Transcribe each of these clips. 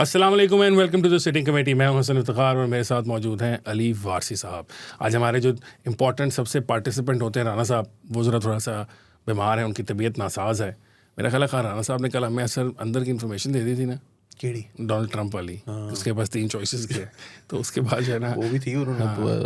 अस्सलाम वालेकुम and welcome to the sitting committee. मैं हूं हसन इफ्तिखार और मेरे साथ मौजूद हैं अली वारसी साहब। आज हमारे जो इम्पोर्टेंट सबसे पार्टिसिपेंट होते हैं राना साहब, वो ज़रा थोड़ा सा बीमार है, उनकी तबीयत नासाज है। मेरा ख्याल है राना साहब ने कल हमें असल अंदर की इन्फॉर्मेशन दे दी थी ना, केड़ी डोनाल्ड ट्रंप वाली। उसके पास 3 चॉइसेस थे, तो उसके बाद जो है ना वो भी थी। उन्होंने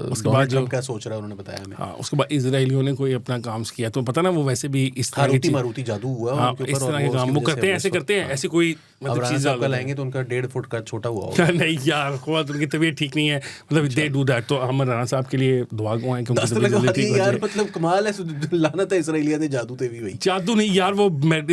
उसके बाद जो क्या सोच रहा है उन्होंने बताया हमें। हाँ, उसके बाद इजराइलियों ने कोई अपना काम किया, तो पता ना वो वैसे भी इस तरह की मारुति जादू हुआ हाँ, उनके इस ऊपर तरह के काम वो करते हैं, ऐसे करते हैं, ऐसी कोई मतलब चीज़ कल आएंगे तो उनका 1.5 फुट का छोटा हुआ होगा। नहीं यार, खुद उनकी तबीयत ठीक नहीं है, मतलब दे डू दैट। तो हम राना साहब के लिए दुआ को हैं कि उनकी तबीयत जल्दी ठीक हो यार जाए। मतलब कमाल है, लानत है इसराइलिया ने जादू ते भी भाई। जादू नहीं यार, वो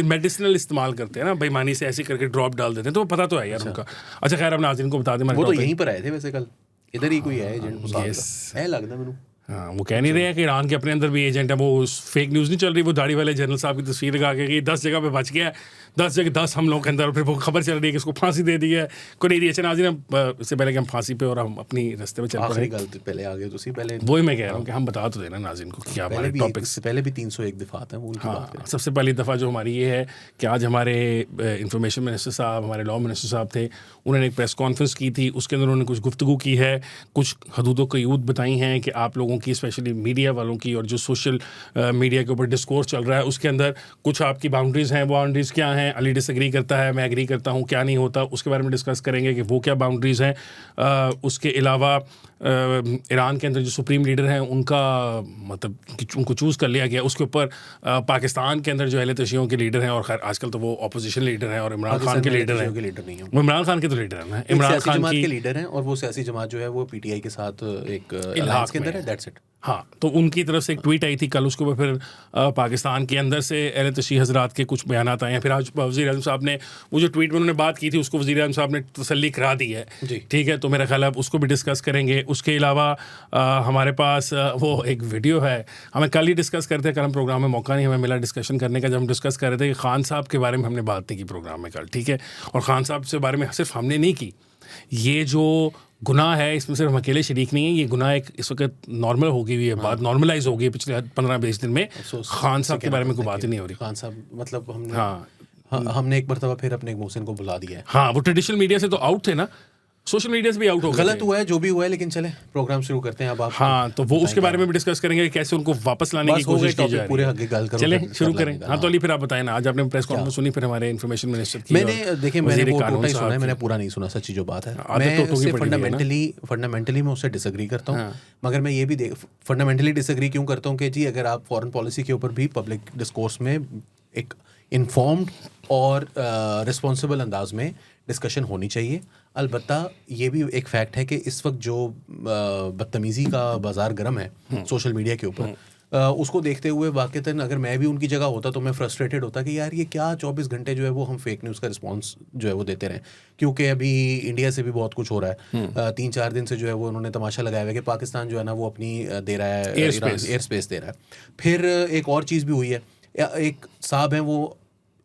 मेडिसिनल इस्तेमाल करते हैं ना, बेईमानी से ऐसे करके ड्रॉप डाल देते हैं, तो पता तो है यार उनका। अच्छा खैर, अब नाज़रीन को बता दें, वो तो यहीं पर आए थे वैसे कल, इधर ही कोई है एजेंट yes। है लगता मैनू। हाँ, वो कह नहीं रहे हैं कि ईरान के अपने अंदर भी एजेंट है। वो फेक न्यूज़ नहीं चल रही, वो दाढ़ी वाले जनरल साहब की तस्वीर लगा के कि 10 जगह पे बच गया है, 10 जगह 10 हमलों के अंदर, फिर वो खबर चल रही है कि इसको फांसी दे दी है। कोई नहीं, अच्छा नाज़रीन, इससे पहले कि हम फांसी पे और हम अपनी रास्ते में चल आखिरी पड़े, गल तो पहले आ गए तो पहले वही मैं कह रहा हूँ कि हम बता तो देना नाज़रीन को क्या हमारे टॉपिक्स। पहले भी 301 दफात हैं वो उनकी बात हाँ, करें। सबसे पहली दफ़ा जो हमारी ये है कि आज हमारे इंफॉर्मेशन मिनिस्टर साहब, हमारे लॉ मिनिस्टर साहब थे, उन्होंने एक प्रेस कॉन्फ्रेंस की थी। उसके अंदर उन्होंने कुछ गुफ्तगू की है, कुछ हदूदों की यूद बताई हैं कि आप लोगों की, स्पेशली मीडिया वालों की, और जो सोशल मीडिया के ऊपर डिस्कोर्स चल रहा है उसके अंदर कुछ आपकी बाउंड्रीज़ हैं। वो बाउंड्रीज़ क्या हैं? अली डिसएग्री करता है, मैं एग्री करता हूँ, क्या नहीं होता, उसके बारे में डिस्कस करेंगे कि वो क्या बाउंड्रीज़ हैं। उसके अलावा ईरान के अंदर जो सुप्रीम लीडर हैं उनका मतलब कि उनको चूज़ कर लिया गया, उसके ऊपर पाकिस्तान के अंदर जो अहले तशीयों के लीडर हैं, और खैर आजकल तो वो अपोजिशन लीडर हैं और इमरान खान के लीडर हैं। वो इमरान खान के तो लीडर हैं ना, इमरान खान के लीडर हैं, और वो सियासी जमात जो है वो पीटीआई के साथ एक अलायंस के अंदर है, दैट्स इट। हाँ, तो उनकी तरफ से एक ट्वीट आई थी कल, उसके ऊपर फिर पाकिस्तान के अंदर से अहले तशी हजरात के कुछ बयानात आए हैं। फिर आज वज़ीर आज़म साहब ने वो जो ट्वीट में उन्होंने बात की थी उसको वज़ीर आज़म साहब ने तसल्ली करा दी है, ठीक है। तो मेरा ख्याल है अब उसको भी डिस्कस करेंगे। उसके अलावा हमारे पास वो एक वीडियो है, हमें कल ही डिस्कस करते हैं, कल हम प्रोग्राम में मौका नहीं हमें मिला डिस्कशन करने का। जब हम डिस्कस कर रहे थे कि खान साहब के बारे में हमने बात नहीं की प्रोग्राम में कल, ठीक है, और खान साहब से बारे में सिर्फ हमने नहीं की। ये जो गुनाह है इसमें सिर्फ हम अकेले शरीक नहीं है, ये गुनाह एक इस वक्त नॉर्मल हो गई हुई है, बात नॉर्मलाइज हो गई है पिछले 15-20 दिन में। खान साहब के बारे में कोई बात ही नहीं हो रही। खान साहब मतलब हमने हाँ, हमने एक मरतबा फिर अपने मोहसिन को बुला दिया है। हाँ, वो ट्रेडिशनल मीडिया से तो आउट थे ना, सोशल मीडिया से भी आउट हो गए। गलत हुआ है जो भी हुआ है, लेकिन चले प्रोग्राम शुरू करते हैं अब आप। हाँ, तो वो उसके बारे में भी डिस्कस करेंगे, कैसे उनको वापस लाने की कोशिश की जा रही पूरे है। हक गल करो, चले शुरू करें। हाँ, तो अली फिर आप बताएं ना, आज आपने प्रेस कॉन्फ्रेंस सुनी, फिर हमारे इन्फॉर्मेशन मिनिस्टर की। मैंने वो टोटा ही सुना है, मैंने पूरा नहीं सुना, सच्ची जो बात है। मैं उससे फंडामेंटली मैं उससे डिसएग्री करता हूँ, मगर मैं ये भी फंडामेंटली डिसएग्री क्यों करता हूँ कि जी अगर आप फॉरेन पॉलिसी के ऊपर भी पब्लिक डिस्कोर्स में एक इन्फॉर्म्ड और रिस्पॉन्सिबल अंदाज में डिस्कशन होनी चाहिए। अलबत्ता ये भी एक फैक्ट है कि इस वक्त जो बदतमीज़ी का बाजार गर्म है सोशल मीडिया के ऊपर, उसको देखते हुए वाक़तन अगर मैं भी उनकी जगह होता तो मैं फ्रस्ट्रेटेड होता कि यार ये क्या 24 घंटे जो है वो हम फेक न्यूज़ का रिस्पांस जो है वो देते रहें, क्योंकि अभी इंडिया से भी बहुत कुछ हो रहा है। 3-4 दिन से जो है वो उन्होंने तमाशा लगाया हुआ है कि पाकिस्तान जो है ना वो अपनी दे रहा है, एयर स्पेस दे रहा है। फिर एक और चीज़ भी हुई है, एक साहब हैं वो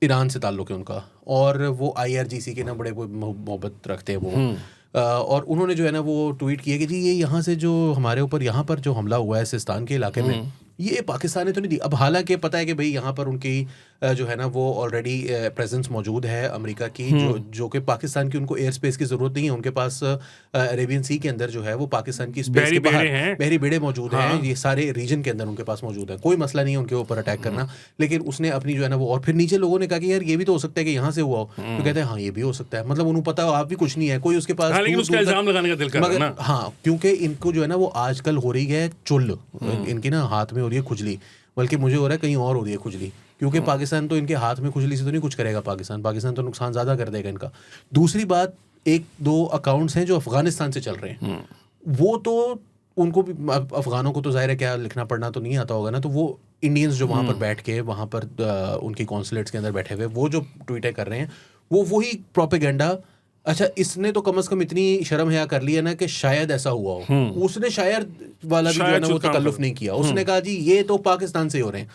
ईरान से ताल्लुक़ है उनका, और वो IRGC के ना बड़े मोहब्बत रखते हैं वो, और उन्होंने जो है ना वो ट्वीट किया कि जी ये यहाँ से जो हमारे ऊपर यहाँ पर जो हमला हुआ है सिस्तान के इलाके में, ये पाकिस्तान ने तो नहीं दी। अब हालांकि पता है कि भाई यहाँ पर उनकी जो है ना वो ऑलरेडी प्रेजेंस मौजूद है अमेरिका की, जो कि पाकिस्तान की उनको एयर स्पेस की ज़रूरत नहीं है। उनके पास अरेबियन सी के अंदर जो है वो पाकिस्तान की स्पेस के बाहर बहरी बेड़े मौजूद हैं, ये सारे रीजन के अंदर उनके पास मौजूद है, कोई मसला नहीं है उनके ऊपर अटैक करना। लेकिन उसने अपनी जो है ना वो, और फिर नीचे लोगों ने कहा कि यार ये भी तो हो सकता है कि यहाँ से हुआ हो, तो कहते हैं हाँ ये भी हो सकता है, मतलब उन्हें पता हो आप भी कुछ नहीं है, कोई उसके पास इल्जाम लगाने का दिल कर रहा है ना। हाँ, क्योंकि इनको जो है ना वो आजकल हो रही है चुल, इनकी ना हाथ में हो रही है खुजली, बल्कि मुझे हो रहा है कहीं और हो रही है खुजली, क्योंकि पाकिस्तान तो इनके हाथ में खुजली से तो नहीं कुछ करेगा, पाकिस्तान तो नुकसान ज़्यादा कर देगा इनका। दूसरी बात, 1-2 अकाउंट्स हैं जो अफ़गानिस्तान से चल रहे हैं, वो तो उनको भी, अफ़गानों को तो ज़ाहिर है क्या लिखना पढ़ना तो नहीं आता होगा ना, तो वो इंडियंस जो वहाँ पर बैठ के वहाँ पर उनकी कॉन्सुलेट्स के अंदर बैठे हुए वो जो ट्वीटें कर रहे हैं वो वही प्रोपेगेंडा। अच्छा, इसने तो कम से कम इतनी शर्म हया कर लिया ना कि शायद ऐसा हुआ हो, उसने शायद वाला भी जो है ना वो तकल्लुफ़ नहीं किया, उसने कहा जी ये तो पाकिस्तान से हो रहे हैं।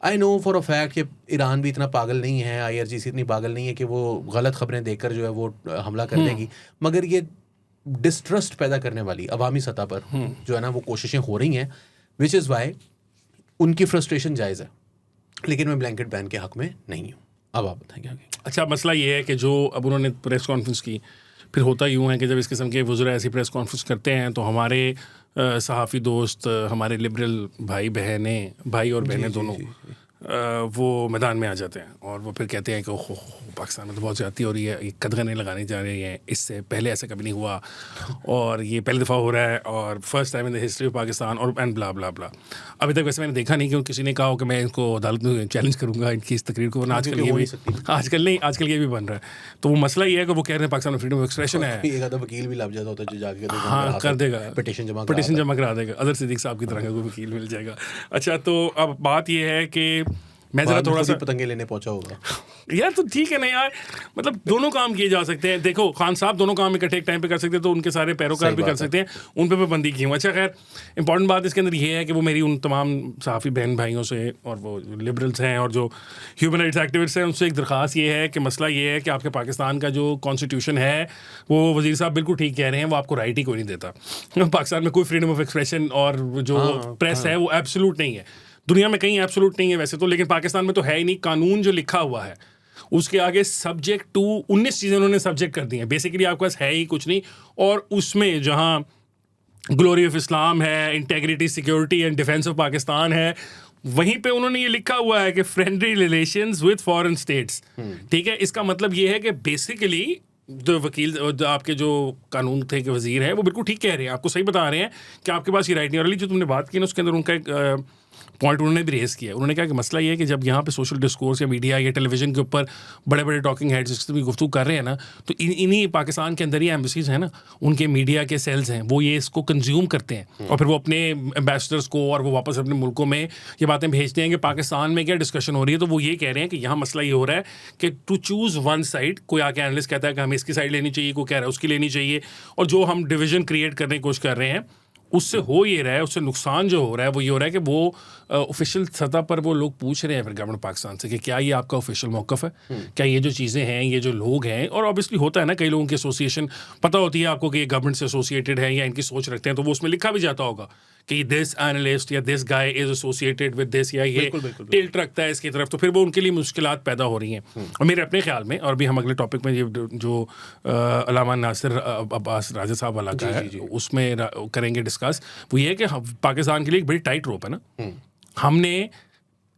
I know for a fact कि ईरान भी इतना पागल नहीं है, IRGC इतनी पागल नहीं है कि वो गलत खबरें देकर जो है वो हमला कर देगी, मगर ये डिस्ट्रस्ट पैदा करने वाली अवामी सतह पर जो है ना वो कोशिशें हो रही हैं, विच इज़ वाई उनकी फ्रस्ट्रेशन जायज़ है, लेकिन मैं ब्लैंकेट बैन के हक़ में नहीं हूँ। अब आप बताएंगे आगे। अच्छा, मसला ये है कि जो अब उन्होंने प्रेस कॉन्फ्रेंस की, फिर होता यूँ है कि जब इस किस्म के वज़रा ऐसी प्रेस कॉन्फ्रेंस करते हैं तो हमारे सहाफ़ी दोस्त, हमारे लिबरल भाई और बहनें दोनों वो मैदान में आ जाते हैं और वो फिर कहते हैं कि ओहो पाकिस्तान में तो बहुत ज़्यादती हो रही है, ये कदगनें लगाने जा रही हैं, इससे पहले ऐसा कभी नहीं हुआ और ये पहली दफ़ा हो रहा है और first time in the history of Pakistan और एंड ब्ला ब्ला ब्ला। अभी तक वैसे मैंने देखा नहीं कि किसी ने कहा हो कि मैं इनको अदालत में चैलेंज करूँगा इनकी इस तकरीर को, आजकल ये भी बन रहा है। तो वो मसला ये है कि वो कह रहे हैं पाकिस्तान में फ्रीडम ऑफ एक्सप्रेशन है, वकील भी लग जाता होता है जो जाके हाँ कर देगा, पिटीशन जमा करा देगा, अजहर सिद्दीक साहब की तरह का कोई वकील मिल जाएगा। अच्छा, तो अब बात ये है कि मैं ज़रा थोड़ा सा पतंगे लेने पहुंचा होगा यार, तो ठीक है ना यार, मतलब दोनों काम किए जा सकते हैं। देखो खान साहब दोनों काम इकट्ठे एक टाइम पे कर सकते हैं तो उनके सारे पैरोकार भी कर सकते हैं, उन पे पाबंदी की हूँ। अच्छा खैर, इंपॉर्टेंट बात इसके अंदर ये है कि वो मेरी उन तमाम सहाफ़ी बहन भाइयों से और वो लिबरल्स हैं और जो ह्यूमन राइट्स एक्टिविस्ट हैं उनसे एक दरख्वास्त ये है कि मसला ये है कि आपके पाकिस्तान का जो कॉन्स्टिट्यूशन है वो वज़ीर साहब बिल्कुल ठीक कह रहे हैं, वो आपको राइट ही कोई नहीं देता। पाकिस्तान में कोई फ्रीडम ऑफ एक्सप्रेशन और जो प्रेस है वो एब्सोल्यूट नहीं है, दुनिया में कहीं एब्सोल्यूट नहीं है वैसे तो, लेकिन पाकिस्तान में तो है ही नहीं। कानून जो लिखा हुआ है उसके आगे सब्जेक्ट टू 19 चीज़ें उन्होंने सब्जेक्ट कर दी हैं, बेसिकली आपके पास है ही कुछ नहीं। और उसमें जहाँ ग्लोरी ऑफ इस्लाम है, integrity, security and defence of Pakistan है, वहीं पे उन्होंने ये लिखा हुआ है कि friendly relations with foreign states. ठीक है, इसका मतलब ये है कि बेसिकली जो वकील आपके जो कानून थे कि वजीर है वो बिल्कुल ठीक कह रहे हैं, आपको सही बता रहे हैं कि आपके पास ये राइट नहीं। और जो तुमने बात की ना उसके अंदर उनका एक पॉइंट उन्होंने भी रेस किया। उन्होंने कहा कि मसला ये है कि जब यहाँ पे सोशल डिस्कोर्स या मीडिया या टेलीविजन के ऊपर बड़े बड़े टॉकिंग हेड्स इसकी भी गुफ्तगू कर रहे हैं ना, तो इन्हीं पाकिस्तान के अंदर ही एम्बेसीज हैं ना, उनके मीडिया के सेल्स हैं, वो ये इसको कंज्यूम करते हैं और फिर वो अपने एम्बेसडर्स को और वो वापस अपने मुल्कों में ये बातें भेजते हैं कि पाकिस्तान में क्या डिस्कशन हो रही है। तो वो ये कह रहे हैं कि यहाँ मसला ये हो रहा है कि टू चूज़ वन साइड, कोई आके एनालिस्ट कहता है कि हमें इसकी साइड लेनी चाहिए, कोई कह रहा है उसकी लेनी चाहिए, और जो हम डिवीजन क्रिएट करने की कोशिश कर रहे हैं उससे हो ये रहा है, उससे नुकसान जो हो रहा है वो ये हो रहा है कि वो ऑफिशियल सतह पर वो लोग पूछ रहे हैं फिर गवर्नमेंट पाकिस्तान से कि क्या ये आपका ऑफिशियल मौक़िफ़ है, क्या ये जो चीज़ें हैं, ये जो लोग हैं, और ऑब्वियसली होता है ना कई लोगों की एसोसिएशन पता होती है आपको कि ये गवर्नमेंट से एसोसिएटेड है या इनकी सोच रखते हैं, तो वो उसमें लिखा भी जाता होगा कि दिस एनालिस्ट या this guy is associated with this, या ये टिल्ट रखता है इसकी तरफ, तो फिर वो उनके लिए मुश्किलात पैदा हो रही हैं। और मेरे अपने ख्याल में, और भी हम अगले टॉपिक में ये जो अल्लामा नासिर अब्बास राजा साहब वाला का है उसमें करेंगे डिस्कस, वो ये है कि पाकिस्तान के लिए एक बड़ी टाइट रोप है ना। हमने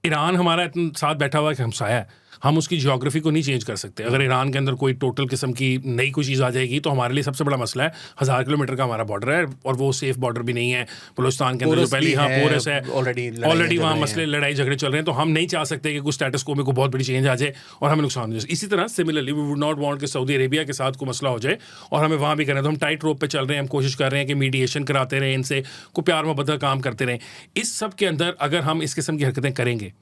ईरान हमारा इतना साथ बैठा हुआ है कि हमसाया है, हम उसकी जियोग्राफी को नहीं चेंज कर सकते। अगर ईरान के अंदर कोई टोटल किस्म की नई कोई चीज़ आ जाएगी तो हमारे लिए सबसे बड़ा मसला है 1000 किलोमीटर का हमारा बॉर्डर है और वो सेफ बॉर्डर भी नहीं है। बलूचिस्तान के अंदर जो पहले पोरस है, ऑलरेडी वहाँ मसले लड़ाई झगड़े चल रहे हैं, तो हम नहीं चाह सकते कि कुछ स्टेटस को में कोई बहुत बड़ी चेंज आ जाए और हमें नुकसान हो जाए। इसी तरह similarly we would not want कि सऊदी अरेबिया के साथ कोई मसला हो जाए और हमें वहाँ भी करें, तो हम टाइट रोप पे चल रहे हैं, हम कोशिश कर रहे हैं कि मीडिएशन कराते रहें, इनसे को प्यार मोहब्बत का काम करते रहें। इस सब के अंदर अगर हम इस किस्म की हरकतें करेंगे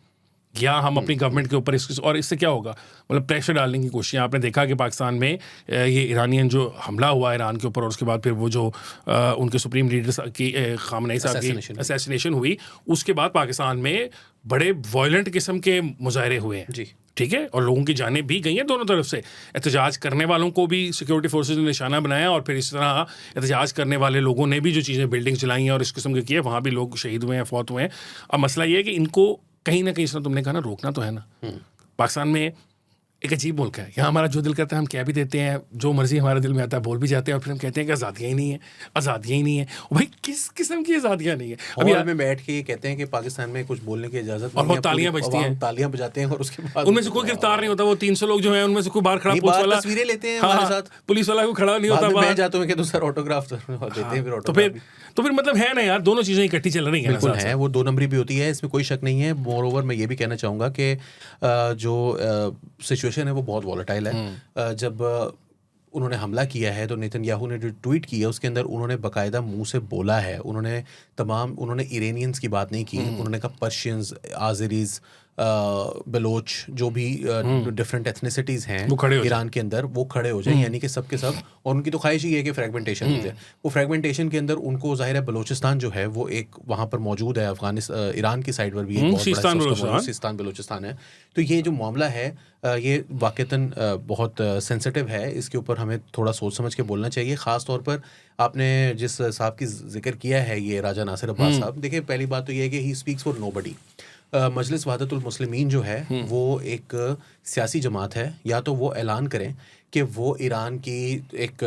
या हम अपनी गवर्नमेंट के ऊपर और इससे क्या होगा, मतलब प्रेशर डालने की कोशिश। आपने देखा कि पाकिस्तान में ये ईरानियन जो हमला हुआ ईरान के ऊपर और उसके बाद फिर वो जो उनके सुप्रीम लीडर की खामनेई साहब की असैसिनेशन हुई, उसके बाद पाकिस्तान में बड़े वायलेंट किस्म के मुजाहरे हुए हैं जी, ठीक है, और लोगों की जानें भी गई हैं दोनों तरफ से। एहतजाज करने वालों को भी सिक्योरिटी फोर्सेज ने निशाना बनाया और फिर इस तरह एहतजाज करने वाले लोगों ने भी जो चीज़ें बिल्डिंग चलाई हैं और इस किस्म के किए, वहाँ भी लोग शहीद हुए हैं, फौत हुए हैं। अब मसला ये है कि इनको कहीं ना कहीं, इसमें तुमने कहा ना, रोकना तो है ना। पाकिस्तान में एक अजीब मुल्क है, यहाँ हमारा जो दिल करता है हम कह भी देते हैं, जो मर्जी हमारे दिल में आता है बोल भी जाते हैं, और फिर हम कहते हैं कि आज़ादियाँ ही नहीं है, आज़ादियाँ ही नहीं है। भाई किस किस्म की आज़ादियाँ नहीं है? अभी में बैठ के ये कहते हैं कि पाकिस्तान में कुछ बोलने की इजाज़त और बहुत तालियां बजती हैं, तालियां बजाते हैं, और उसके बाद उनमें से कोई गिरफ्तार नहीं होता। वो 300 लोग जो हैं उनमें से कोई बाहर खड़ा पुलिस वाला तस्वीरें लेते हैं हमारे साथ, पुलिस वाला को खड़ा नहीं होता, मैं जाता हूँ कि तो सर ऑटोग्राफ देते हैं, तो फिर मतलब है ना यार, दोनों चीज़ें इकट्ठी चल रही हैं। बिल्कुल है, वो दो नंबरी भी होती है, इसमें कोई शक नहीं है। मोरओवर मैं ये भी कहना चाहूँगा कि जो सिचुएशन है वो बहुत वॉलेटाइल है। जब उन्होंने हमला किया है तो नेतन्याहू ने जो ट्वीट किया उसके अंदर उन्होंने बाकायदा मुंह से बोला है, उन्होंने इरानियंस की बात नहीं की, उन्होंने कहा पर्शियंस, आज़रीज, बलोच, जो भी डिफरेंट एथनिसिटीज़ हैं ईरान के अंदर, वो खड़े हो जाए, यानी कि सब के सब। और उनकी तो ख्वाहिश ही है कि फ्रेगमेंटेशन हो जाए। वो फ्रेगमेंटेशन के अंदर उनको ज़ाहिर है बलोचिस्तान जो है वो एक वहाँ पर मौजूद है, अफगानिस्तान ईरान की साइड पर भी एक सिस्तान बलोचिस्तान है। तो ये जो मामला है ये वाक़तन बहुत सेंसिटिव है, इसके ऊपर हमें थोड़ा सोच समझ के बोलना चाहिए। ख़ास तौर पर आपने जिस साहब की जिक्र किया है, ये राजा नासिर अब्बास साहब, देखिए पहली बात तो ये है कि ही स्पीक्स फॉर नोबडी। मजलिस वहदतुल मुस्लिमीन जो है वो एक सियासी जमात है, या तो वो ऐलान करें कि वो ईरान की एक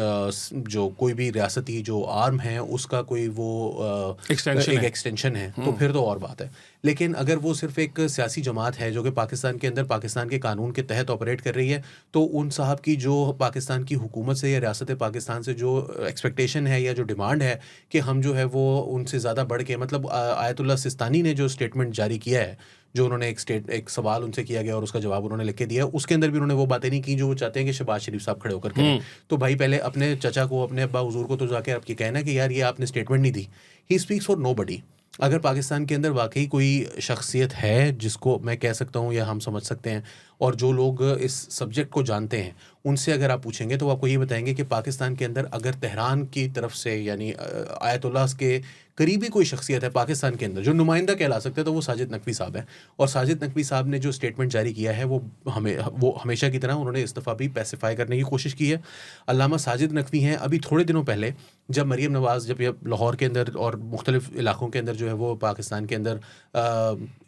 जो कोई भी रियासती जो आर्म है उसका कोई वो एक एक्सटेंशन है, तो फिर तो और बात है। लेकिन अगर वो सिर्फ एक सियासी जमात है जो कि पाकिस्तान के अंदर पाकिस्तान के कानून के तहत ऑपरेट कर रही है, तो उन साहब की जो पाकिस्तान की हुकूमत से या रियासत पाकिस्तान से जो एक्सपेक्टेशन है या जो डिमांड है कि हम जो है वो उनसे ज़्यादा बढ़ के, मतलब आयतुल्लाह सिस्तानी ने जो स्टेटमेंट जारी किया है, जो उन्होंने एक सवाल उनसे किया गया और उसका जवाब उन्होंने लिख के दिया, उसके अंदर भी उन्होंने वो बातें नहीं की जो वो चाहते हैं कि शहबाज शरीफ साहब खड़े होकर करें। तो भाई पहले अपने चचा को, अपने अब्बा हुजूर को तो जाके आपकी कहना कि यार ये आपने स्टेटमेंट नहीं दी। He speaks for nobody. अगर पाकिस्तान के अंदर वाकई कोई शख्सियत है जिसको मैं कह सकता हूँ या हम समझ सकते हैं, और जो लोग इस सब्जेक्ट को जानते हैं, उनसे अगर आप पूछेंगे तो वो आपको ये बताएंगे कि पाकिस्तान के अंदर अगर तेहरान की तरफ से यानी आयतुल्लाह के करीबी कोई शख्सियत है पाकिस्तान के अंदर जो नुमाइंदा कहला सकते हैं, तो वो साजिद नकवी साहब है। और साजिद नकवी साहब ने जो स्टेटमेंट जारी किया है वो हमेशा की तरह उन्होंने इस दफ़ा भी पैसिफाई करने की कोशिश की है। अल्लामा साजिद नकवी हैं, अभी थोड़े दिनों पहले जब मरीम नवाज़ जब ये लाहौर के अंदर और मुख्तलिफ इलाकों के अंदर जो है वो पाकिस्तान के अंदर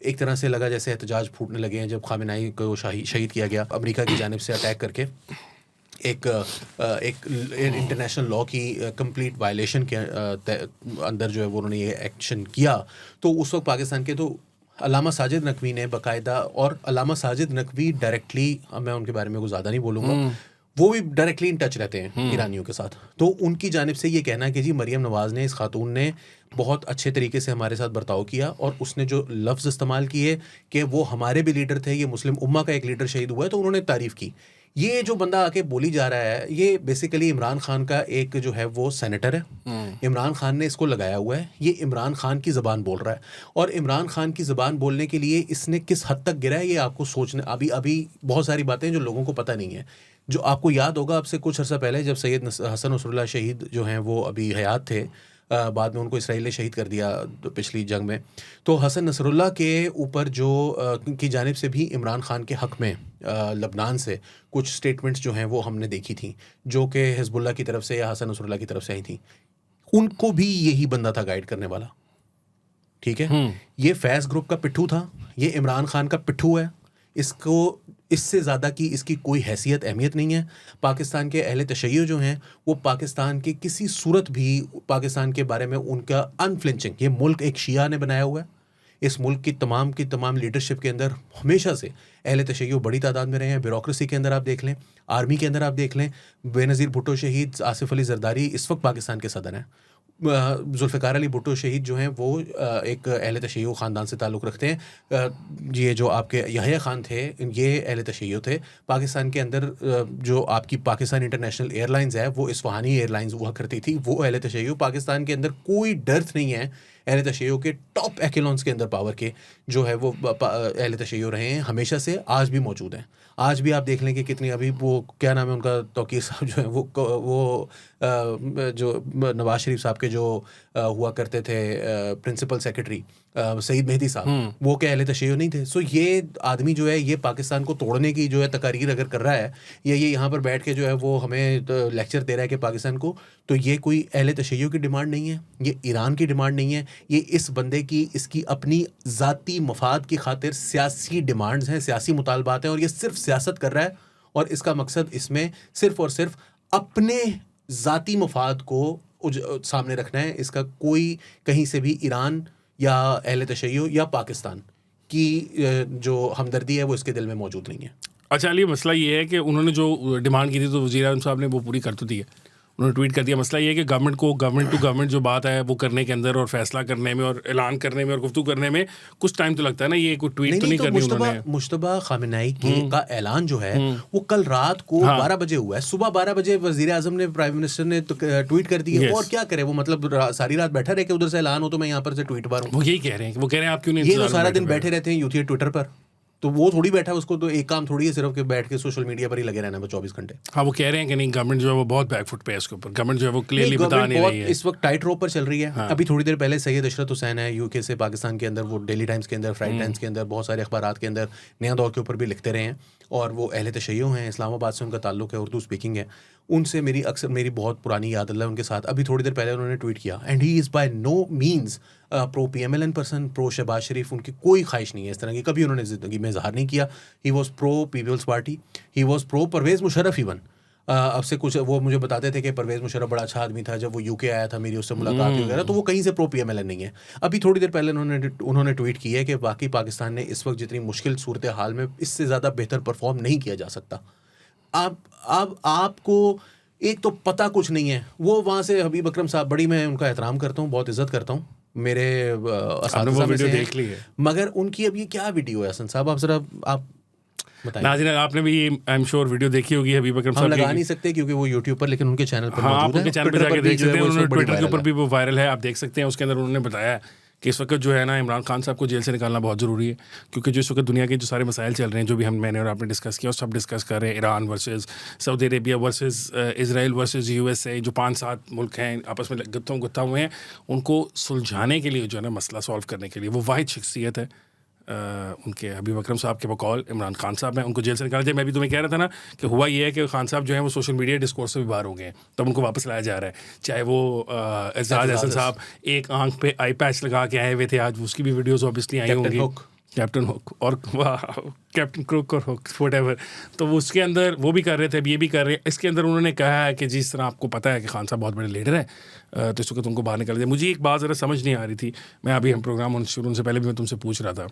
एक तरह से लगा जैसे एहतजाज फूटने लगे हैं, जब खामेनेई को शहीद किया गया अमेरिका की जानिब से अटैक करके, एक इंटरनेशनल लॉ की कंप्लीट वायलेशन के अंदर जो है वो उन्होंने ये एक्शन किया, तो उस वक्त पाकिस्तान के तो अल्लामा साजिद नकवी ने बाकायदा, और अल्लामा साजिद नकवी डायरेक्टली, मैं उनके बारे में कुछ ज़्यादा नहीं बोलूँगा, वो भी डायरेक्टली इन टच रहते हैं ईरानियों के साथ, तो उनकी जानिब से ये कहना कि जी मरीम नवाज़ ने, इस खातून ने बहुत अच्छे तरीके से हमारे साथ बर्ताव किया, और उसने जो लफ्ज़ इस्तेमाल किए कि वो हमारे भी लीडर थे, ये मुस्लिम उम्मा का एक लीडर शहीद हुआ है, तो उन्होंने तारीफ़ की। ये जो बंदा आके बोली जा रहा है, ये बेसिकली इमरान खान का एक जो है वो सेनेटर है। इमरान खान ने इसको लगाया हुआ है, ये इमरान खान की ज़बान बोल रहा है, और इमरान खान की ज़बान बोलने के लिए इसने किस हद तक गिरा है ये आपको सोचने, अभी बहुत सारी बातें जो लोगों को पता नहीं है। जो आपको याद होगा, आपसे कुछ अर्सा पहले जब सैयद हसन नसरुल्लाह शहीद जो हैं वो अभी हयात थे, बाद में उनको इसराइल ने शहीद कर दिया पिछली जंग में, तो हसन नसरुल्लाह के ऊपर जो की जानिब से भी इमरान खान के हक़ में लबनान से कुछ स्टेटमेंट्स जो हैं वो हमने देखी थी, जो कि हिज़्बुल्लाह की तरफ से या हसन नसरुल्लाह की तरफ से आई थी। उनको भी यही बंदा था गाइड करने वाला, ठीक है। ये फैज़ ग्रुप का पिट्ठू था, ये इमरान खान का पिट्ठू है, इसको इससे ज़्यादा की इसकी कोई हैसियत अहमियत नहीं है। पाकिस्तान के अहले तशय्युह जो हैं वो पाकिस्तान के किसी सूरत भी पाकिस्तान के बारे में उनका अनफ्लिंचिंग, ये मुल्क एक शिया ने बनाया हुआ है, इस मुल्क की तमाम लीडरशिप के अंदर हमेशा से अहले तशय्युह बड़ी तादाद में रहे हैं। ब्यूरोक्रेसी के अंदर आप देख लें, आर्मी के अंदर आप देख लें, बेनज़ीर भुट्टो शहीद, आसिफ अली जरदारी इस वक्त पाकिस्तान के सदर हैं, जुल्फ़िकार अली भुट्टो शहीद जो हैं वो एक अहले तशय्युह ख़ानदान से ताल्लुक़ रखते हैं। ये जो आपके यहया खान थे, ये अहले तशय्युह थे। पाकिस्तान के अंदर जो आपकी पाकिस्तान इंटरनेशनल एयरलाइंस है वो इस्फ़हानी एयरलाइंस हुआ करती थी, वो अहले तशय्युह। पाकिस्तान के अंदर कोई डर्थ नहीं है अहले तशय्युह के, टॉप एक्लॉन्स के अंदर पावर के जो है वो अहले तशय्युह रहे हैं हमेशा से, आज भी मौजूद हैं। आज भी आप देख लें कि कितनी, अभी वो क्या नाम है उनका, तौकीर साहब जो है वो जो नवाज शरीफ साहब के जो हुआ करते थे प्रिंसिपल सेक्रेटरी सईद मेहदी साहब, वो क्या अहले तशय्युह नहीं थे? सो ये आदमी जो है ये पाकिस्तान को तोड़ने की जो है तकारीर अगर कर रहा है, या ये यहाँ पर बैठ के जो है वो हमें लेक्चर दे रहा है कि पाकिस्तान को, तो ये कोई अहले तशय्युह की डिमांड नहीं है, ये ईरान की डिमांड नहीं है, ये इस बंदे की, इसकी अपनी ज़ाती मफाद की खातिर सियासी डिमांड्स हैं, सियासी मुतालबात हैं, और ये सिर्फ सियासत कर रहा है, और इसका मकसद इसमें सिर्फ और सिर्फ अपने ज़ाती मफाद को सामने रखना है। इसका कोई कहीं से भी ईरान या अहले तशय्युह या पाकिस्तान की जो हमदर्दी है वो इसके दिल में मौजूद नहीं है। अच्छा अली, मसला ये है कि उन्होंने जो डिमांड की थी तो वज़ीर आज़म साहब ने वो पूरी कर तो दी है, उन्होंने ट्वीट कर दिया। मसला ये है कि गवर्नमेंट को गवर्नमेंट टू गवर्नमेंट जो बात है वो करने के अंदर और फैसला करने में और ऐलान करने में और गुफ्तगू करने में कुछ टाइम तो लगता है ना, ये कोई ट्वीट तो नहीं करनी उन्होंने। मुश्तबा खामेनेई का ऐलान जो है वो कल रात को 12 बजे हुआ है, सुबह 12 बजे वज़ीर आज़म ने, प्राइम मिनिस्टर ने ट्वीट कर दी है। और क्या करे वो, मतलब सारी रात बैठा रहे कि उधर से ऐलान हो तो मैं यहाँ पर से ट्वीट मारूं। वो यही कह रहे हैं, वो कह रहे हैं आप क्यों नहीं, ये तो सारा दिन बैठे रहते हैं यूट्यूब ट्विटर पर, तो वो थोड़ी बैठा है, उसको तो एक काम थोड़ी है सिर्फ कि बैठ के सोशल मीडिया पर ही लगे रहना 24 घंटे। हाँ, वो कह रहे हैं कि नहीं गवर्नमेंट जो है वो बहुत बैकफुट पे है इसके ऊपर, गवर्नमेंट जो है वो क्लियरली बता नहीं रही है, इस वक्त टाइट रोप पर चल रही है। हाँ। अभी थोड़ी देर पहले सैयद अशरत हुसैन है यूके से पाकिस्तान के अंदर, वो डेली टाइम्स के अंदर, फ्राइडे टाइम्स के अंदर, बहुत सारे अखबारात के अंदर नया दौर के ऊपर भी लिखते रहे हैं, और वो अहले तशय्युह हैं, इस्लामाबाद से उनका ताल्लुक है, उर्दू स्पीकिंग है। उनसे मेरी बहुत पुरानी याद अल्लाह उनके साथ। अभी थोड़ी देर पहले उन्होंने ट्वीट किया, and he is by no means pro PMLN person, pro Shahbaz Sharif, उनकी कोई ख्वाहिश नहीं है इस तरह की, कभी उन्होंने ज़िंदगी में इजहार नहीं किया। He was pro Peoples Party, he was pro Pervez Musharraf even. अब से कुछ वो मुझे बताते थे कि परवेज़ मुशर्रफ बड़ा अच्छा आदमी था, जब वो यूके आया था मेरी उससे मुलाकात हुई वगैरह, तो वो कहीं से प्रो PMLN नहीं है। अभी थोड़ी देर पहले उन्होंने ट्वीट किया है कि वाकई पाकिस्तान ने इस वक्त जितनी मुश्किल सूरत हाल में इससे ज़्यादा बेहतर परफॉर्म नहीं किया जा सकता। अब आपको एक तो पता कुछ नहीं है। वो वहाँ से हबीब अकरम साहब, बड़ी मैं उनका एहतराम करता हूँ, बहुत इज्जत करता हूँ, मेरे असातिज़ा में से देख ली है। मगर उनकी अब ये क्या वीडियो है हसन साहब, आप जरा आप नाज़रीन, आपने भी आई एम श्योर वीडियो देखी होगी हबीब अकरम साहब की। हम लगा नहीं सकते क्योंकि वो यूट्यूब पर, लेकिन उनके चैनल पर हाँ, मौजूद है। उनके चैनल पर जाके देख सकते हैं, उन्होंने ट्विटर के ऊपर भी वो वायरल है, आप देख सकते हैं। उसके अंदर उन्होंने बताया कि इस वक्त जो है ना, इमरान खान साहब को जेल से निकालना बहुत ज़रूरी है, क्योंकि जो इस वक्त दुनिया के जो सारे मसाइल चल रहे हैं, जो भी मैंने और आपने डिस्कस किया, और सब डिस्कस कर रहे हैं। Iran versus Saudi Arabia versus Israel versus USA, जो 5-7 मुल्क हैं आपस में गुत्था हुए हैं, उनको सुलझाने के लिए जो है ना, मसला सॉल्व करने के लिए वो वाहिद शख्सियत है उनके हबीब अकरम साहब के बकौल इमरान खान साहब हैं। उनको जेल से निकाला जाए। मैं भी तुम्हें कह रहा था ना कि हुआ ये है कि खान साहब जो है वो सोशल मीडिया डिस्कोर्स से भी बाहर हो गए हैं, तब उनको वापस लाया जा रहा है। चाहे वो एजाज हसन साहब एक आंख पे आई पैच लगा के आए हुए थे, आज उसकी भी वीडियोस ऑब्वियसली आई होंगी, कैप्टन हुक और कैप्टन क्रुक और हुक व्हाटएवर, तो वो उसके अंदर वो भी कर रहे थे, अब ये भी कर रहे हैं। इसके अंदर उन्होंने कहा है कि जिस तरह आपको पता है कि खान साहब बहुत बड़े लीडर हैं, तो इस वक्त उनको बाहर निकाल दिया। मुझे एक बात ज़रा समझ नहीं आ रही थी, मैं अभी हम प्रोग्राम शुरू से पहले भी मैं तुमसे पूछ रहा था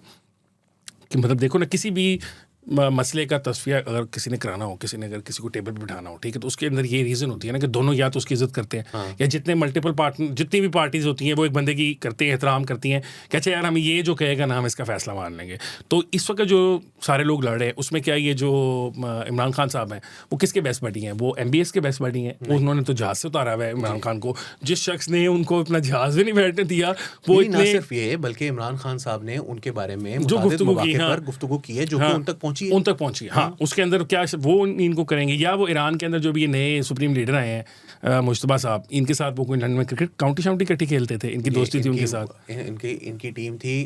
कि मतलब देखो ना, किसी भी मसले का तस्वीर अगर किसी ने कराना हो, किसी ने अगर किसी को टेबल पर बिठाना हो, ठीक है, तो उसके अंदर ये रीज़न होती है ना कि दोनों या तो उसकी इज्जत करते हैं, हाँ। या जितने मल्टीपल पार्टनर, जितनी भी पार्टीज़ होती हैं वो एक बंदे की करते हैं, एहतराम करती हैं कि अच्छा यार हम ये जो कहेगा ना हम इसका फैसला मान लेंगे। तो इस वक्त जो सारे लोग लड़ रहे हैं उसमें क्या ये जो इमरान खान साहब हैं वो किसके बेस्ट बडी हैं? वो MBS के बेस्ट बडी हैं। उन्होंने तो जहाज़ से उतारा हुआ है इमरान खान को, जिस शख्स ने उनको अपना जहाज़ भी नहीं बैठने दिया। वो ना सिर्फ ये, बल्कि इमरान खान साहब ने उनके बारे में जो गुफ्तगू की है, जो कि उन तक पहुंची। हाँ, उसके अंदर क्या वो इनको करेंगे, या वो ईरान के अंदर जो भी ये नए सुप्रीम लीडर आए हैं मुश्तबा साहब, इनके साथ वो कोई लंदन में क्रिकेट काउंटी शाउंटी कट्टी खेलते थे, इनकी दोस्ती थी उनके साथ। इनकी टीम थी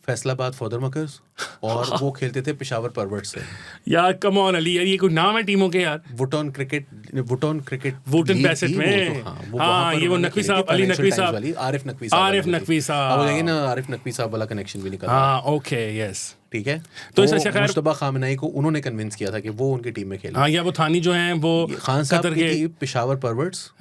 फैसलाबाद फॉदर मकर्स और वो खेलते थे पेशावर परवर्ट्स से। यार कम ऑन अली, यार ये कोई नाम है टीमों के यार। वुटन क्रिकेट वुटन 65 में। हाँ, ये वो नकवी साहब, अली नकवी साहब, आरिफ नकवी साहब, वो देखिए ना, आरिफ नकवी साहब वाला कनेक्शन भी निकला। हाँ, ओके, यस, ठीक है। तो मुश्तबा खामनाई को उन्होंने कन्विंस किया था कि वो उनकी टीम में खेले। हाँ, या वो थानी जो हैं वो खान साहब की पेशावर परवर्ट्स,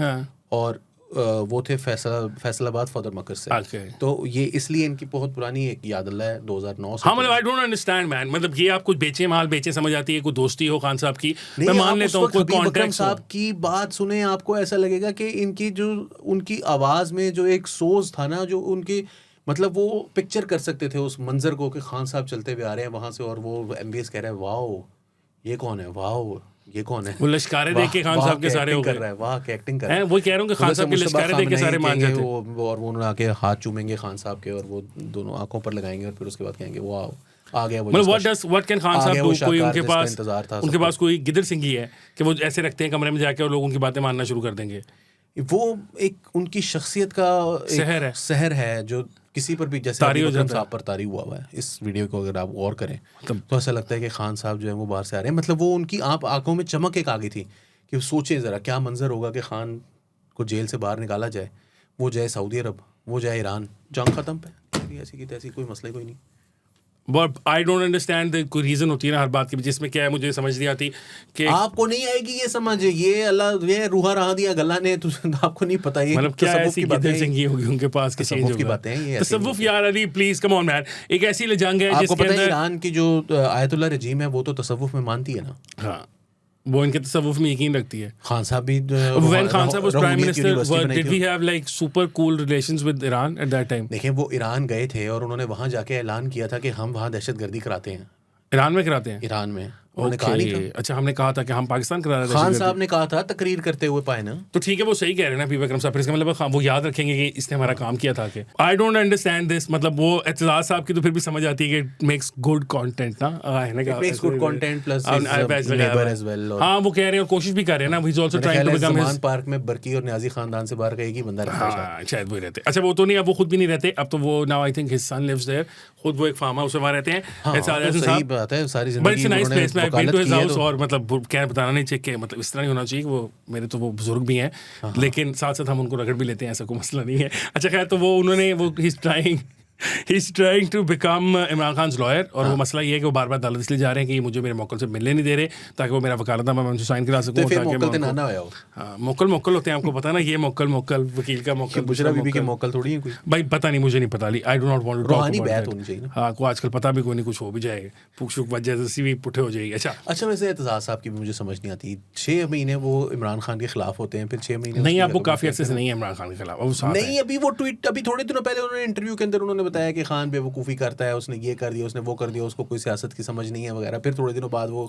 और वो थे फैसलाबाद फॉदर मकर से। तो ये इसलिए इनकी बहुत पुरानी एक याद अल्लाह है 2009 से। हाँ, मतलब आई डोंट अंडरस्टैंड मैन, मतलब ये आप कुछ बेचे माल बेचे समझ आती है, कोई दोस्ती हो खान साहब की, मैं मान लेता हूँ, कोई कॉन्टेक्ट साहब की बात सुने आपको ऐसा लगेगा कि इनकी जो उनकी आवाज़ में जो एक सोज था ना, जो उनकी मतलब वो पिक्चर कर सकते थे उस मंजर को कि खान साहब चलते हुए आ रहे हैं वहाँ से, और वो MBS कह रहे हैं वाओ ये कौन है, वाओ ये कौन है, वो लश्कारे देख के खान साहब के सारे हो गए, वाह क्या एक्टिंग कर रहा है। वो कह रहा हूं कि खान साहब के लश्कारे देख के सारे मान जाते हैं, और वो उन्होंने आके हाथ चूमेंगे खान साहब के और वो दोनों आंखों पर लगाएंगे और फिर उसके बाद कहेंगे वाह आ गया वो। मतलब व्हाट कैन खान साहब डू? कोई उनके पास कोई गिदर सिंगी है कि वो ऐसे रखते हैं कमरे में जाके और लोगों की बातें मानना शुरू कर देंगे? वो एक उनकी शख्सियत का सहर है जो किसी पर भी, जैसे अकरम साहब पर तारी हुआ है। इस वीडियो को अगर आप गौर करें तो ऐसा लगता है कि खान साहब जो है वो बाहर से आ रहे हैं। मतलब वो उनकी आंखों में चमक एक आ गई थी कि सोचें ज़रा क्या मंजर होगा कि खान को जेल से बाहर निकाला जाए, वो जाए सऊदी अरब, वो जाए ईरान, जंग ख़त्म पे, ऐसी की तैसी, कोई मसला कोई नहीं। बट आई डोंट अंडरस्टैंड, कोई रीज़न होती है ना हर बात की, जिसमें क्या है मुझे समझ नहीं आती कि आपको नहीं आएगी ये समझ, ये अल्लाह ये रूहा रहा दिया गल्ला ने, तो आपको नहीं पता ये मतलब क्या ऐसी गिदर सिंगी होगी उनके पास कि चेंज की बातें हैं ये तसव्वुफ। यार Ali please come on man, एक ऐसी जंग है जिसके अंदर ईरान की जो आयतुल्लाह रजीम है वो तो तसव्वुफ में मानती है ना। हाँ, वो इनके तसव्वुफ में यकीन रखती है। खान साहब भी when Khan Sahab was prime minister, did we have like super cool relations with Iran at that time? देखिए वो ईरान गए थे और उन्होंने वहाँ जाके ऐलान किया था कि हम वहाँ दहशतगर्दी कराते हैं। ईरान में कराते हैं? ईरान में। अच्छा, हमने कहा था कि हम पाकिस्तान करा रहे थे। खान साहब ने कहा था तकरीर करते हुए पाए ना, तो ठीक है, वो सही कह रहे हैं ना हबीब अकरम साहब, इसका मतलब वो याद रखेंगे कि इसने हमारा काम किया था। कि आई डोंट अंडरस्टैंड दिस, मतलब वो एतजाज साहब की तो फिर भी समझ आती है कि मेक्स गुड कंटेंट ना, makes good content plus neighbour as well. हां, वो कह रहे हैं और कोशिश भी कर रहे हैं ना, he is also trying to become his. Park में बरकी और न्याजी खानदान से बाहर का एक ही बंदा रहता है। हां, शायद वो रहते। अच्छा, वो तो नहीं, अब वो खुद भी नहीं रहते, अब तो वो now I think his son lives there, खुद वो एक फार्म हाउस में रहते हैं। सही बात है, सारी जिंदगी उन्होंने और मतलब क्या बताना नहीं चाहिए, मतलब इस तरह नहीं होना चाहिए। वो मेरे तो वो बुजुर्ग भी हैं, लेकिन साथ साथ हम उनको रगड़ भी लेते हैं, ऐसा कोई मसला नहीं है। अच्छा खैर, तो वो उन्होंने वो he is trying He's trying to become Imran Khan lawyer और वो मसला ये है कि वो बार बार अदालत इसलिए जा रहे हैं कि ये मुझे मेरे मोक्कल से मिलने नहीं दे रहे ताकि वो मेरा वकालतनामा मैं उनसे साइन करा सकूं मोक्कल होते हैं आपको पता ना ये मोक्कल वकील का मोक्कल बुशरा बीबी के मोक्कल थोड़ी है कोई भाई पता नहीं मुझे नहीं पता I do not want to रूहानी बैत होनी चाहिए ना हाँ को आजकल पता भी कोई नहीं कुछ हो भी जाएगा फूक शुक वजह जैसी भी पुठे हो जाएगी अच्छा वैसे एतजाज साहब की भी मुझे समझ नहीं आती 6 महीने वो इमरान खान के खिलाफ होते हैं फिर 6 महीने नहीं आपको काफी अर्से से नहीं है इमरान खान के खिलाफ नहीं अभी वो ट्वीट अभी थोड़े दिनों पहले उन्होंने इंटरव्यू के अंदर उन्होंने बताया कि खान बेवकूफ़ी करता है उसने ये कर दिया उसने वो कर दिया उसको कोई सियासत की समझ नहीं है वगैरह फिर थोड़े दिनों बाद वो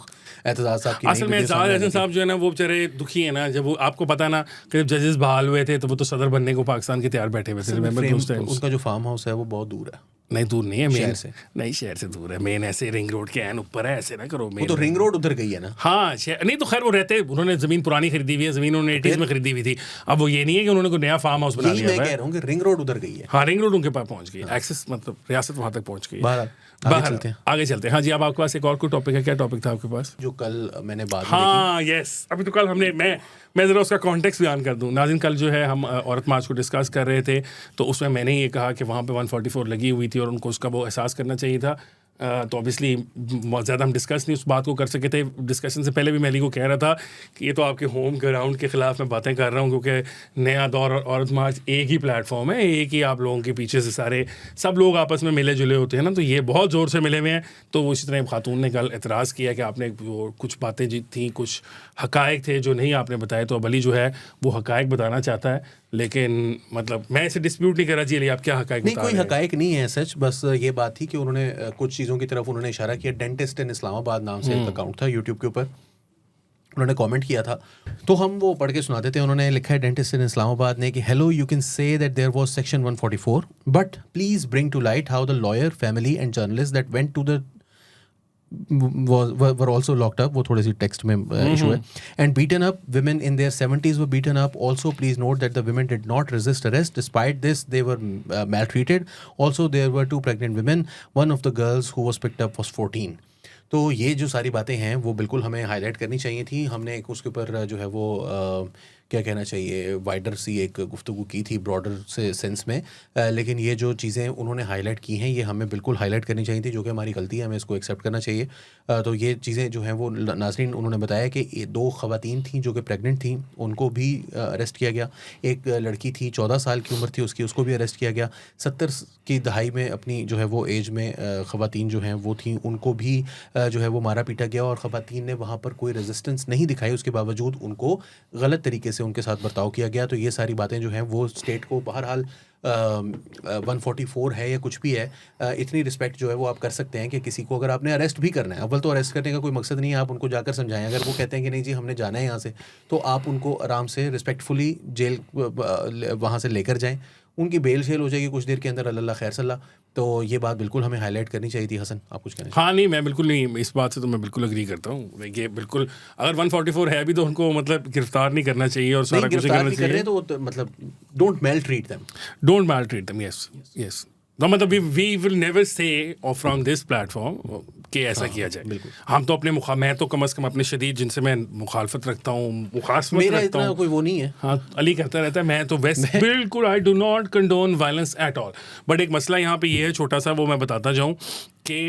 एतजाज साहब की असल में एतजाज हसन साहब जो है ना वो बेचारे दुखी है ना जब वो आपको पता ना कि जब जजेस बहाल हुए थे तो वो तो सदर बनने को पाकिस्तान के तैयार बैठे हुए थे उनका जो फार्म हाउस है वो बहुत दूर है नहीं दूर नहीं है मेन से नहीं शहर से दूर है मेन ऐसे रिंग रोड के एन ऊपर है ऐसे ना करो वो तो रिंग रोड उधर गई है ना हाँ नहीं तो खैर वो रहते उन्होंने जमीन पुरानी खरीदी हुई है जमीन उन्होंने 80s में खरीदी हुई थी अब वो ये नहीं है कि उन्होंने कोई नया फार्म हाउस बना लिया है मैं कह रहा हूँ कि रिंग रोड उधर गई है हाँ रिंग रोड उनके पास पहुंच गई एक्सेस मतलब रियासत वहां तक पहुंच गई आगे चलते हैं हाँ जी अब आपके पास एक और कोई टॉपिक है क्या टॉपिक था आपके पास जो कल मैंने बात हाँ यस अभी तो कल हमने मैं ज़रा उसका कॉन्टेक्स्ट बयान कर दूं नाज़रीन कल जो है हम औरत मार्च को डिस्कस कर रहे थे तो उसमें मैंने ये कहा कि वहाँ पे 144 लगी हुई थी और उनको उसका वो एहसास करना चाहिए था तो ऑब्वियसली बहुत ज़्यादा हम डिस्कस नहीं उस बात को कर सके थे डिस्कशन से पहले भी मैं अली को कह रहा था कि ये तो आपके होम ग्राउंड के ख़िलाफ़ मैं बातें कर रहा हूँ क्योंकि नया दौर और औरत मार्च एक ही प्लेटफॉर्म है एक ही आप लोगों के पीछे से सारे सब लोग आपस में मिले जुले होते हैं ना तो ये बहुत ज़ोर से मिले हुए हैं तो इसी तरह खातून ने कल एतराज़ किया कि आपने वो कुछ बातें थी कुछ हक़ाइक़ थे जो नहीं आपने बताए तो अब अली जो है वो हक़ाइक़ बताना चाहता है लेकिन मतलब मैं इसे डिस्प्यूट नहीं कर रहा जी आप क्या हक़ाइक़ नहीं कोई हक़ाइक़ नहीं है सच बस ये बात थी कि उन्होंने कुछ चीज़ों की तरफ उन्होंने इशारा किया डेंटिस्ट इन इस्लामाबाद नाम से एक अकाउंट था यूट्यूब के ऊपर उन्होंने कमेंट किया था तो हम वो पढ़ के सुनाते थे उन्होंने लिखा है डेंटिस्ट इन इस्लामाबाद ने कि hello you can say that there was section 144 but please bring to light how the lawyer family and journalist that went to the were also locked up वो थोड़ी सी टेक्स्ट में इशू है and beaten up women in their 70s were beaten up also please note that the women did not resist arrest despite this they were maltreated also there were 2 pregnant women one of the girls who was picked up was 14 तो ये जो सारी बातें हैं वो बिल्कुल हमें highlight करनी चाहिए थी हमने एक उसके ऊपर जो है वो क्या कहना चाहिए वाइडर सी एक गुफ्तगू की थी ब्रॉडर से सेंस में लेकिन ये जो चीज़ें उन्होंने हाईलाइट की हैं ये हमें बिल्कुल हाईलाइट करनी चाहिए थी जो कि हमारी गलती है हमें इसको एक्सेप्ट करना चाहिए तो ये चीज़ें जो हैं वो नाज़रीन उन्होंने बताया कि 2 ख़वातीन थीं जो कि प्रेग्नेंट थीं उनको भी अरेस्ट किया गया एक लड़की थी 14 साल की उम्र थी उसको भी अरेस्ट किया गया 70 की दहाई में अपनी जो है वो एज में ख़वातीन जो हैं वो थीं उनको भी जो है वो मारा पीटा गया और ख़वातीन ने वहाँ पर कोई रेजिस्टेंस नहीं दिखाई उसके बावजूद उनको गलत तरीके से उनके साथ बर्ताव किया गया तो ये सारी बातें जो हैं वो स्टेट को बहरहाल 144 है या कुछ भी है इतनी रिस्पेक्ट जो है वो आप कर सकते हैं कि किसी को अगर आपने अरेस्ट भी करना है अव्वल तो अरेस्ट करने का कोई मकसद नहीं है आप उनको जाकर समझाएं अगर वो कहते हैं कि नहीं जी हमने जाना है यहाँ से तो आप उनको आराम से रिस्पेक्टफुली जेल वहाँ से लेकर जाएं उनकी बेल शेल हो जाएगी कुछ देर के अंदर अल्लाह खैर सल्ला तो ये बात बिल्कुल हमें हाईलाइट करनी चाहिए थी हसन आप कुछ कहना हाँ नहीं मैं बिल्कुल नहीं इस बात से तो मैं बिल्कुल अग्री करता हूँ ये बिल्कुल अगर 144 है भी तो उनको मतलब गिरफ्तार नहीं करना चाहिए और सारा कुछ करना चाहिए तो मतलब डोंट मैलट्रीट देम यस मतलब we will never say from this platform कि ऐसा किया जाए हम तो अपने मैं तो कम से कम अपने शदीद जिनसे मैं मुखालफत रखता हूँ मुखासमत रखता हूँ कोई वो नहीं है हाँ अली कहता रहता है मैं तो वैसे बिल्कुल आई do not condone violence at all but एक मसला यहाँ पे ये है छोटा सा वो मैं बताता जाऊँ कि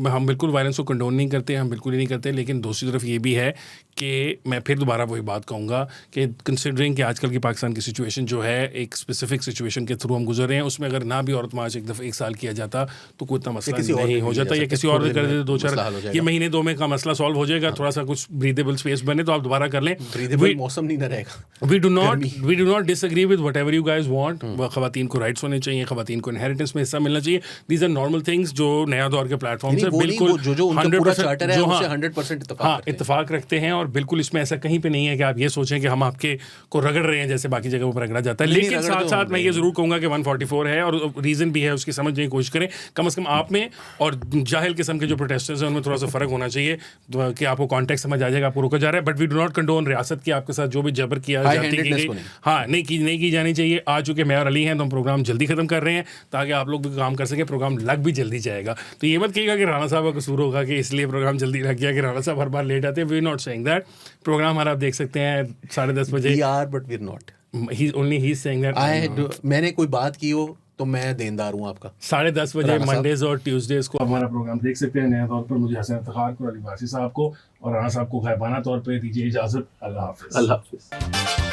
हम बिल्कुल वायलेंस को कंडोन नहीं करते हम बिल्कुल ही नहीं करते लेकिन दूसरी तरफ ये भी है कि मैं फिर दोबारा वही बात कहूँगा कि कंसिडरिंग कि आजकल की पाकिस्तान की सिचुएशन जो है एक स्पेसिफिक सिचुएशन के थ्रू हम गुजर रहे हैं उसमें अगर ना भी औरत मार्च एक साल किया जाता तो कोई इतना मसला नहीं हो जाता या किसी और कर देते 2-4 ये महीने 2 में का मसला सॉल्व हो जाएगा थोड़ा सा कुछ ब्रीदेबल स्पेस बने तो आप दोबारा कर लें मौसम नहीं रहेगा we do not disagree with whatever you guys want ख़वातीन को राइट्स होने चाहिए ख़वातीन को इनहेरिटेंस में हिस्सा मिलना चाहिए दीज आर नॉर्मल थिंग्स जो नया दौर के प्लेटफॉर्म से बिल्कुल जो उनका पूरा चार्टर है उससे 100% इत्तेफाक रखते हैं और बिल्कुल इसमें ऐसा कहीं पे नहीं है कि आप ये सोचें कि हम आपके को रगड़ रहे हैं जैसे बाकी जगह पर रगड़ा जाता है लेकिन साथ साथ मैं ये जरूर कहूँगा कि 144 है और रीज़न भी है उसकी समझने की कोशिश करें कम से कम आप में और जाहिल किस्म के जो प्रोटेस्टर्स हैं उनमें थोड़ा सा फ़र्क होना चाहिए कि आपको कॉन्टेक्स्ट समझ आ जाएगा आपको रोका जा रहा है but we do not condone रियासत की आपके साथ जो भी जबर किया जाती है हाँ नहीं की जानी चाहिए आ चुके मैं और अली हैं तो हम प्रोग्राम जल्दी ख़त्म कर रहे हैं ताकि आप लोग भी काम कर सकें प्रोग्राम लग भी जल्दी जाएगा तो ये मत कहिएगा कि राणा साहब का कसूर होगा कि इसलिए प्रोग्राम जल्दी लग गया कि राणा साहब हर बार लेट आते हैं we not saying that program हमारा आप देख सकते हैं 10:30 बजे but we are not he is saying that मैंने कोई बात की हो तो मैं देनदार हूँ आपका। 10:30 बजे मंडेज और ट्यूसडेज को हमारा प्रोग्राम देख सकते हैं नया तौर पर। मुझे हसन इफ्तिखार को, अली वासी साहब को और राना साहब को गायबाना तौर पर दीजिए इजाज़त। अल्लाह हाफिज़।